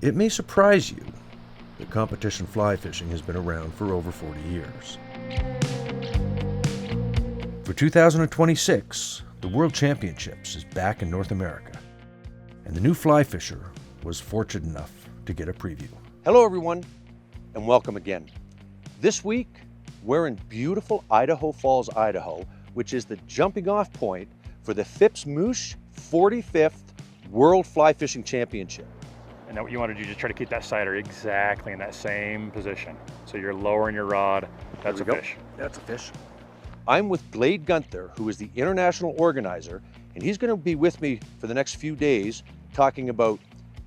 It may surprise you that competition fly fishing has been around for over 40 years. For 2026, the World Championships is back in North America, and the new fly fisher was fortunate enough to get a preview. Hello everyone, and welcome again. This week, we're in beautiful Idaho Falls, Idaho, which is the jumping off point for the Phipps Moosh 45th World Fly Fishing Championship. And what you want to do is just try to keep that sighter exactly in that same position. So you're lowering your rod, that's a fish. That's a fish. I'm with Glade Gunther, who is the international organizer, and he's going to be with me for the next few days talking about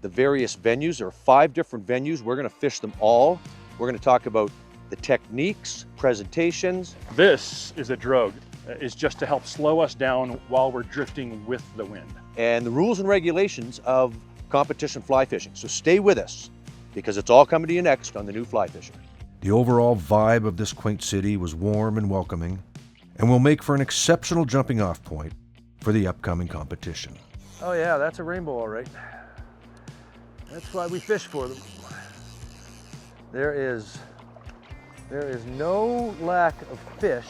the various venues. There are 5 different venues. We're going to fish them all. We're going to talk about the techniques, presentations. This is a drogue. It's just to help slow us down while we're drifting with the wind. And the rules and regulations of competition fly fishing. So stay with us, because it's all coming to you next on the new Fly Fisher. The overall vibe of this quaint city was warm and welcoming, and will make for an exceptional jumping off point for the upcoming competition. Oh yeah, that's a rainbow, all right. That's why we fish for them. There is no lack of fish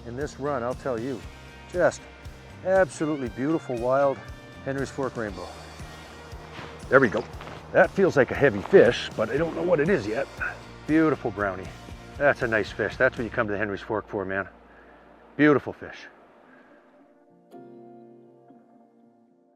in this run, I'll tell you. Just absolutely beautiful wild Henry's Fork rainbow. There we go. That feels like a heavy fish, but I don't know what it is yet. Beautiful brownie. That's a nice fish. That's what you come to the Henry's Fork for, man. Beautiful fish.